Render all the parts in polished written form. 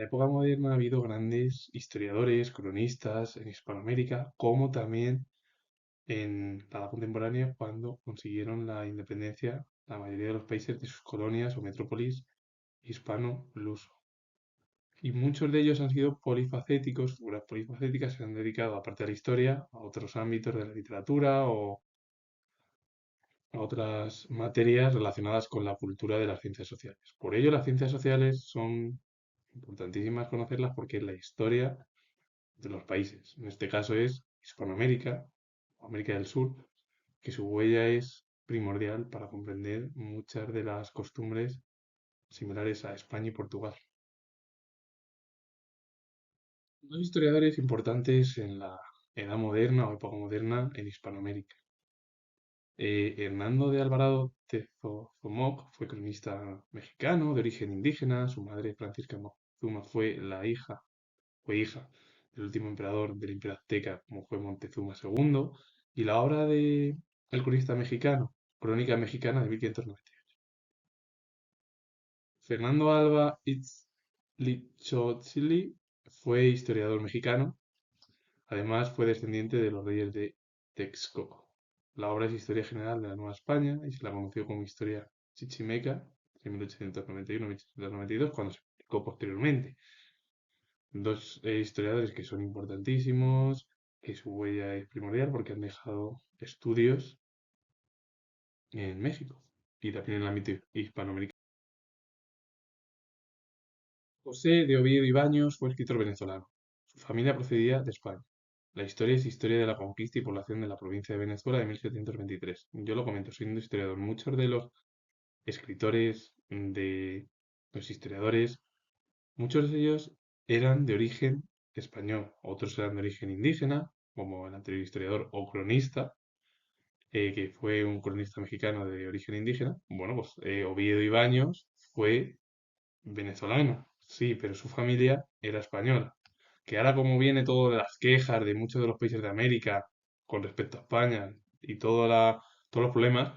la época moderna ha habido grandes historiadores, cronistas en Hispanoamérica, como también en la edad contemporánea cuando consiguieron la independencia la mayoría de los países de sus colonias o metrópolis hispano-luso. Y muchos de ellos han sido polifacéticos, figuras polifacéticas, se han dedicado, aparte de la historia, a otros ámbitos de la literatura o a otras materias relacionadas con la cultura de las ciencias sociales. Por ello, las ciencias sociales son importantísimas conocerlas porque es la historia de los países. En este caso es Hispanoamérica o América del Sur, que su huella es primordial para comprender muchas de las costumbres similares a España y Portugal. Dos historiadores importantes en la Edad Moderna o época moderna en Hispanoamérica. Hernando de Alvarado Tezozomoc fue cronista mexicano de origen indígena. Su madre, Francisca Moctezuma, fue hija del último emperador del Imperio Azteca, como fue Montezuma II. Y la obra de el cronista mexicano, Crónica Mexicana de 1598. Fernando Alba Itzlichotzili fue historiador mexicano. Además, fue descendiente de los reyes de Texcoco. La obra es Historia General de la Nueva España y se la conoció como Historia Chichimeca en 1891-1892, cuando se publicó posteriormente. Dos historiadores que son importantísimos, que su huella es primordial porque han dejado estudios en México y también en el ámbito hispanoamericano. José de Oviedo y Baños fue escritor venezolano. Su familia procedía de España. La historia es historia de la conquista y población de la provincia de Venezuela de 1723. Yo lo comento, siendo historiador. Muchos de los escritores, de los historiadores, muchos de ellos eran de origen español, otros eran de origen indígena, como el anterior historiador o cronista, que fue un cronista mexicano de origen indígena. Bueno, pues Oviedo y Baños fue venezolano, sí, pero su familia era española. Que ahora como viene todo de las quejas de muchos de los países de América con respecto a España y todos los problemas,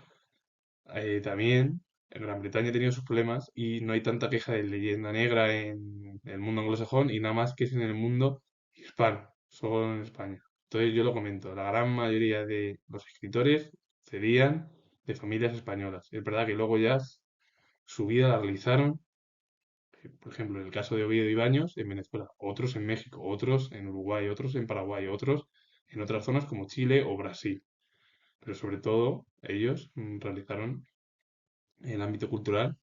también en Gran Bretaña ha tenido sus problemas y no hay tanta queja de leyenda negra en el mundo anglosajón y nada más que es en el mundo hispano, solo en España. Entonces yo lo comento, la gran mayoría de los escritores serían de familias españolas. Es verdad que luego ya su vida la realizaron, por ejemplo, en el caso de Oviedo y Baños, en Venezuela, otros en México, otros en Uruguay, otros en Paraguay, otros en otras zonas como Chile o Brasil. Pero sobre todo, ellos realizaron el ámbito cultural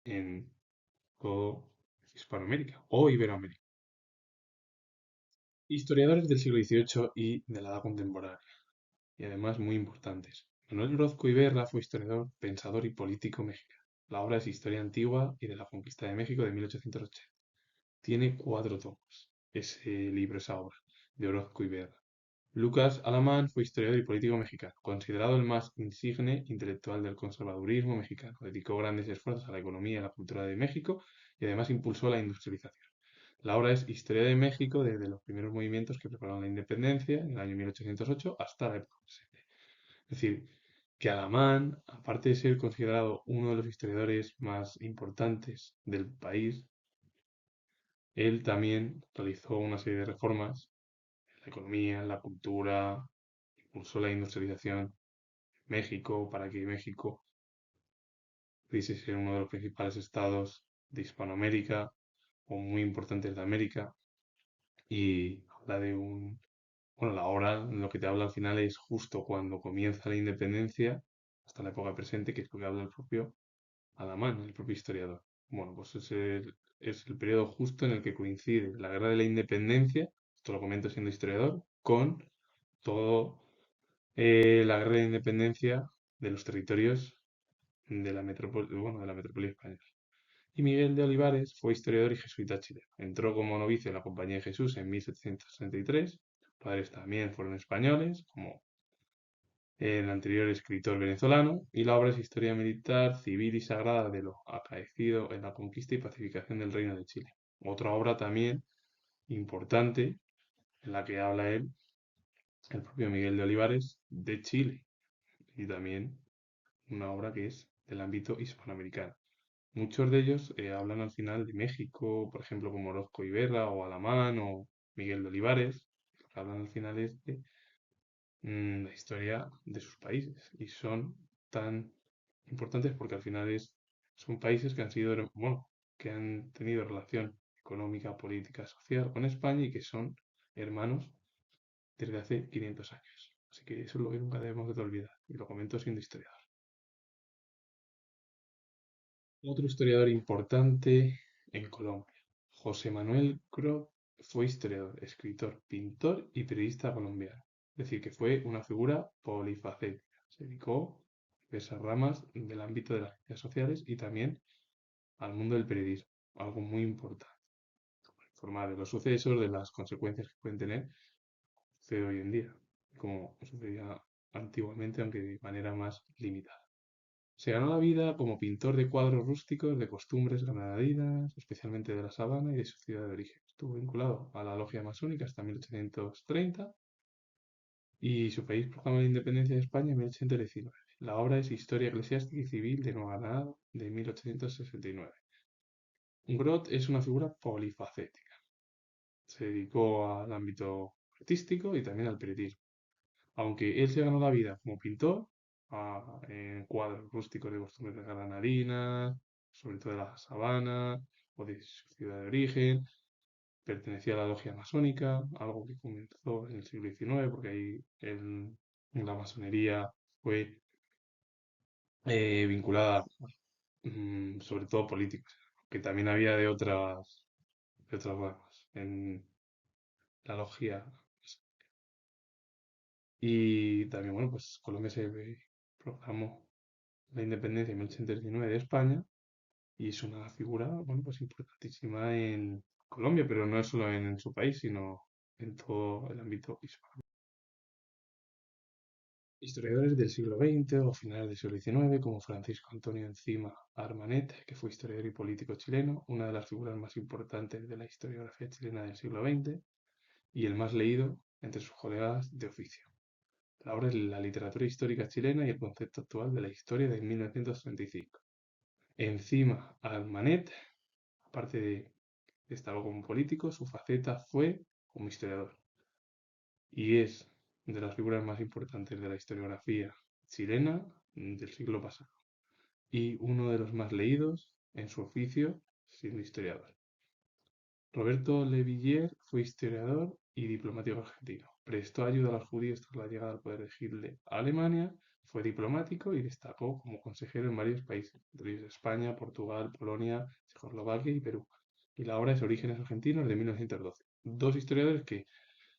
en todo Hispanoamérica o Iberoamérica. Historiadores del siglo XVIII y de la edad contemporánea, y además muy importantes. Manuel Orozco Iberra fue historiador, pensador y político mexicano. La obra es Historia Antigua y de la Conquista de México de 1880. Tiene 4 tomos, ese libro, esa obra, de Orozco Iberra. Lucas Alamán fue historiador y político mexicano, considerado el más insigne intelectual del conservadurismo mexicano. Dedicó grandes esfuerzos a la economía y a la cultura de México y además impulsó la industrialización. La obra es Historia de México desde los primeros movimientos que prepararon la independencia en el año 1808 hasta la época presente. Es decir, que Alamán, aparte de ser considerado uno de los historiadores más importantes del país, él también realizó una serie de reformas en la economía, en la cultura, impulsó la industrialización en México para que México pudiese ser uno de los principales estados de Hispanoamérica o muy importantes de América. Y habla de bueno, la obra lo que te habla al final es justo cuando comienza la independencia hasta la época presente, que es lo que habla el propio Alamán, el propio historiador. Bueno, pues es el periodo justo en el que coincide la guerra de la independencia, esto lo comento siendo historiador, con todo la guerra de independencia de los territorios de la metrópoli, bueno, de la metrópoli española. Y Miguel de Olivares fue historiador y jesuita chileno. Entró como novicio en la Compañía de Jesús en 1763. Sus padres también fueron españoles, como el anterior escritor venezolano, y la obra es Historia militar, civil y sagrada de lo acaecido en la conquista y pacificación del Reino de Chile. Otra obra también importante en la que habla él, el propio Miguel de Olivares, de Chile, y también una obra que es del ámbito hispanoamericano. Muchos de ellos hablan al final de México, por ejemplo, como Orozco Iberra o Alamán o Miguel de Olivares. Lo que hablan al final es de la historia de sus países y son tan importantes porque al final son países que han sido, bueno, que han tenido relación económica, política, social con España y que son hermanos desde hace 500 años. Así que eso es lo que nunca debemos de olvidar y lo comento siendo historiador. Otro historiador importante en Colombia, José Manuel Groth, fue historiador, escritor, pintor y periodista colombiano. Es decir, que fue una figura polifacética. Se dedicó a diversas ramas del ámbito de las ciencias sociales y también al mundo del periodismo, algo muy importante. Informar de los sucesos, de las consecuencias que pueden tener, sucede hoy en día, como sucedía antiguamente, aunque de manera más limitada. Se ganó la vida como pintor de cuadros rústicos de costumbres granadinas, especialmente de la sabana y de su ciudad de origen. Estuvo vinculado a la logia masónica hasta 1830 y su país proclamó la independencia de España en 1819. La obra es Historia eclesiástica y civil de Nueva Granada de 1869. Grot es una figura polifacética. Se dedicó al ámbito artístico y también al periodismo. Aunque él se ganó la vida como pintor, en cuadros rústicos de costumbres granadinas, sobre todo de la sabana o de su ciudad de origen, pertenecía a la logia masónica, algo que comenzó en el siglo XIX, porque ahí la masonería fue vinculada, sobre todo políticos, que también había de otras ramas en la logia. Y también, bueno, pues Colombia se proclamó la independencia en 1819 de España y es una figura, bueno, pues importantísima en Colombia, pero no es solo en su país, sino en todo el ámbito hispano. Historiadores del siglo XX o finales del siglo XIX, como Francisco Antonio Encima Armanet, que fue historiador y político chileno, una de las figuras más importantes de la historiografía chilena del siglo XX y el más leído entre sus colegas de oficio. La obra es La literatura histórica chilena y el concepto actual de la historia de 1935. Encima Armanet, aparte de destacó como político, su faceta fue como historiador y es de las figuras más importantes de la historiografía chilena del siglo pasado y uno de los más leídos en su oficio siendo historiador. Roberto Levillier fue historiador y diplomático argentino. Prestó ayuda a los judíos tras la llegada al poder de Hitler a Alemania, fue diplomático y destacó como consejero en varios países, entre ellos España, Portugal, Polonia, Checoslovaquia y Perú. Y la obra es Orígenes Argentinos de 1912. Dos historiadores que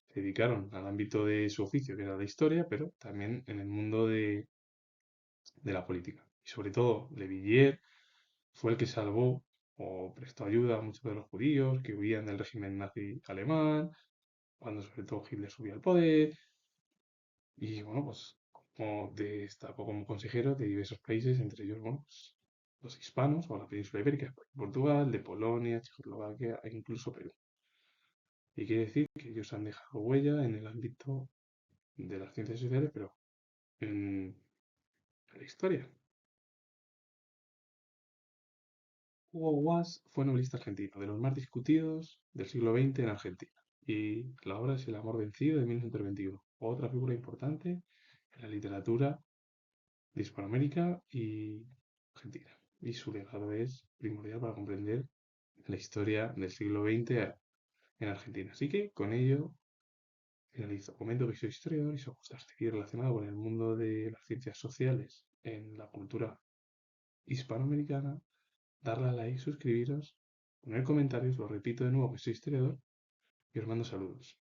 se dedicaron al ámbito de su oficio, que era la historia, pero también en el mundo de la política. Y sobre todo, Levillier fue el que salvó o prestó ayuda a muchos de los judíos que huían del régimen nazi alemán, cuando sobre todo Hitler subió al poder, y bueno, pues como destacó como consejero de diversos países, entre ellos, bueno, pues, los hispanos o la península ibérica, Portugal, de Polonia, Checoslovaquia e incluso Perú. Y quiere decir que ellos han dejado huella en el ámbito de las ciencias sociales, pero en la historia. Hugo Guas fue novelista argentino, de los más discutidos del siglo XX en Argentina, y la obra es El amor vencido de 1921, otra figura importante en la literatura de Hispanoamérica y Argentina. Y su legado es primordial para comprender la historia del siglo XX en Argentina. Así que con ello finalizo. Comento que soy historiador y si os gusta seguir relacionado con el mundo de las ciencias sociales en la cultura hispanoamericana, darle a like, suscribiros, poner comentarios, lo repito de nuevo que soy historiador y os mando saludos.